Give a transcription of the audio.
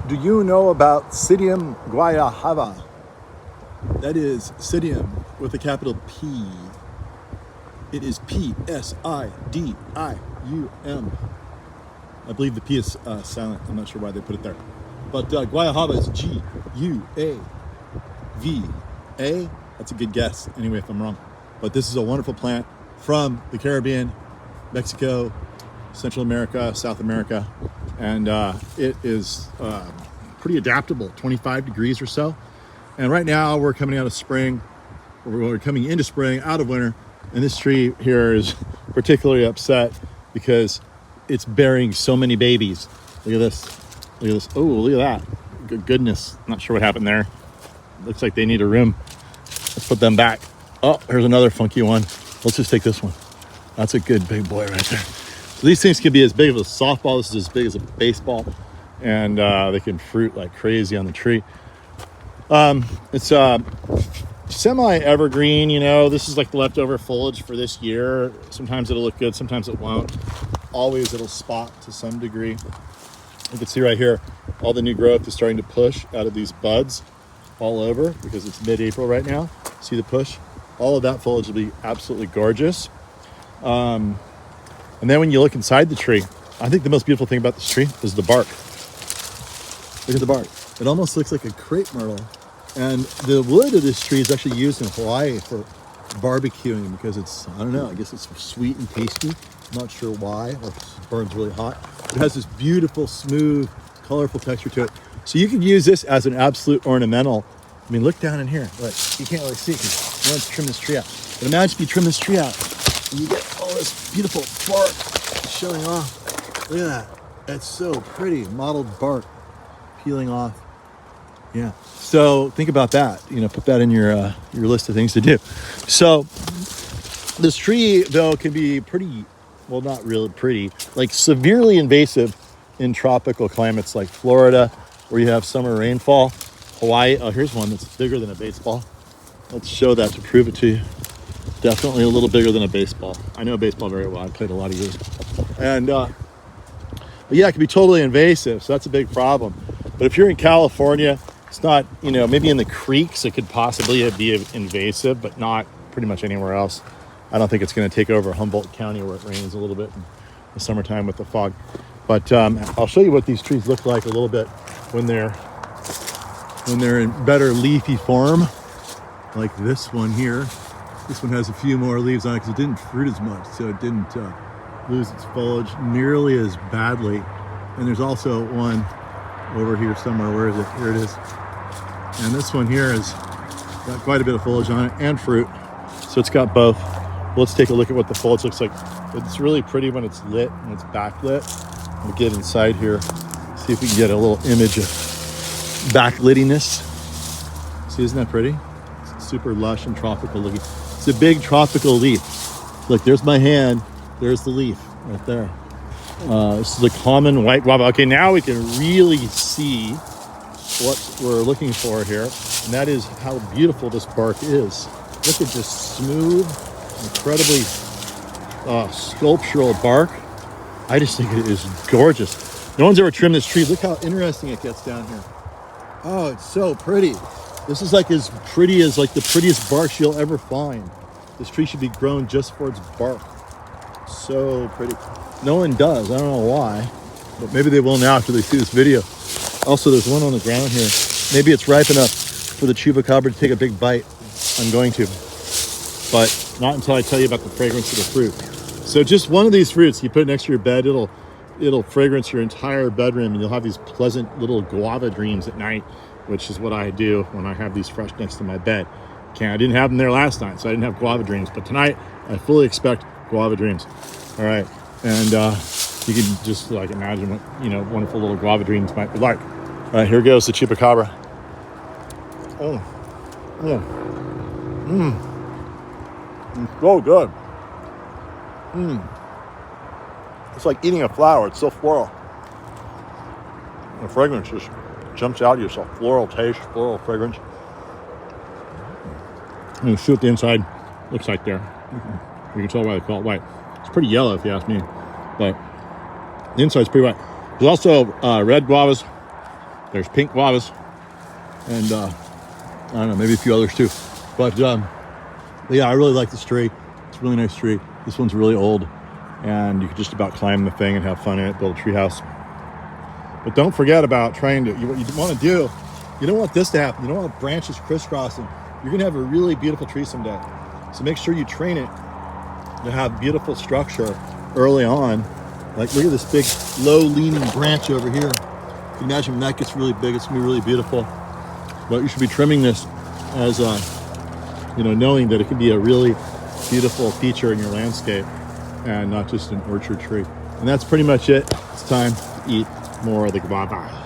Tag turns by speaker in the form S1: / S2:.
S1: Do you know about Psydium guayahava? That is Psydium with a capital P. It is P-S-I-D-I-U-M. I believe the P is silent. I'm not sure why they put it there. But guayahava is G-U-A-V-A. That's a good guess, anyway, if I'm wrong. But this is a wonderful plant from the Caribbean, Mexico, Central America, South America. And it is pretty adaptable, 25 degrees or so. And right now we're coming out of spring, we're coming into spring, out of winter. And this tree here is particularly upset because it's bearing so many babies. Look at this, look at this. Oh, look at that. Good goodness, not sure what happened there. Looks like they need a room. Let's put them back. Oh, here's another funky one. Let's just take this one. That's a good big boy right there. So these things can be as big as a softball. This is as big as a baseball. And they can fruit like crazy on the tree. It's semi-evergreen, you know. This is like the leftover foliage for this year. Sometimes it'll look good, sometimes it won't. Always it'll spot to some degree. You can see right here, all the new growth is starting to push out of these buds all over because it's mid-April right now. See the push? All of that foliage will be absolutely gorgeous. And then when you look inside the tree, I think the most beautiful thing about this tree is the bark. Look at the bark. It almost looks like a crepe myrtle. And the wood of this tree is actually used in Hawaii for barbecuing because it's, I don't know, I guess it's sweet and tasty. I'm not sure why, or it burns really hot. It has this beautiful, smooth, colorful texture to it. So you can use this as an absolute ornamental. I mean, look down in here. Look, you can't really see it because you want to trim this tree out. But imagine if you trim this tree out and you get all this beautiful bark showing off. Look at that. That's so pretty. Mottled bark peeling off. Yeah. So think about that. You know, put that in your list of things to do. So this tree, though, can be pretty, well, not really pretty, like severely invasive in tropical climates like Florida, where you have summer rainfall. Hawaii. Oh, here's one that's bigger than a baseball. Let's show that to prove it to you. Definitely a little bigger than a baseball. I know baseball very well. I played a lot of years. And, but yeah, it can be totally invasive. So that's a big problem. But if you're in California, it's not, you know, maybe in the creeks, it could possibly be invasive, but not pretty much anywhere else. I don't think it's going to take over Humboldt County where it rains a little bit in the summertime with the fog. But I'll show you what these trees look like a little bit when they're in better leafy form, like this one here. This one has a few more leaves on it because it didn't fruit as much, so it didn't lose its foliage nearly as badly. And there's also one over here somewhere. Where is it? Here it is. And this one here has got quite a bit of foliage on it and fruit. So it's got both. Let's take a look at what the foliage looks like. It's really pretty when it's lit and it's backlit. We'll get inside here, see if we can get a little image of backlitiness. See, isn't that pretty? It's super lush and tropical looking. It's a big tropical leaf. Look, there's my hand. There's the leaf right there. This is a common white guava. Okay, now we can really see what we're looking for here, and that is how beautiful this bark is. Look at this smooth, incredibly sculptural bark. I just think it is gorgeous. No one's ever trimmed this tree. Look how interesting it gets down here. Oh, it's so pretty. This is like as pretty as like the prettiest bark you'll ever find. This tree should be grown just for its bark. So pretty. No one does. I don't know why, but maybe they will now after they see this video. Also, there's one on the ground here. Maybe it's ripe enough for the chupacabra to take a big bite. I'm going to, but not until I tell you about the fragrance of the fruit. So just one of these fruits, you put it next to your bed, it'll fragrance your entire bedroom, and you'll have these pleasant little guava dreams at night, which is what I do when I have these fresh next to my bed. Okay, I didn't have them there last night, so I didn't have guava dreams, but tonight I fully expect guava dreams. All right, and you can just like imagine what, you know, wonderful little guava dreams might be like. All right, here goes the chupacabra. Oh, it's so good. It's like eating a flower. It's so floral. The fragrance just jumps out of you. So floral taste, floral fragrance. And you see what the inside looks like there. You can tell why they call it white. It's pretty yellow if you ask me, but the inside's pretty white. There's also red guavas There's pink guavas, and I don't know, maybe a few others too. But yeah, I really like this tree. It's a really nice tree. This one's really old, and you can just about climb the thing and have fun in it, build a tree house. But don't forget about trying to, what you want to do, you don't want this to happen. You don't want branches crisscrossing. You're gonna have a really beautiful tree someday. So make sure you train it to have beautiful structure early on. Like, look at this big, low leaning branch over here. You can imagine when that gets really big, it's gonna be really beautiful. But you should be trimming this as, knowing that it can be a really beautiful feature in your landscape and not just an orchard tree. And that's pretty much it. It's time to eat more of the guava.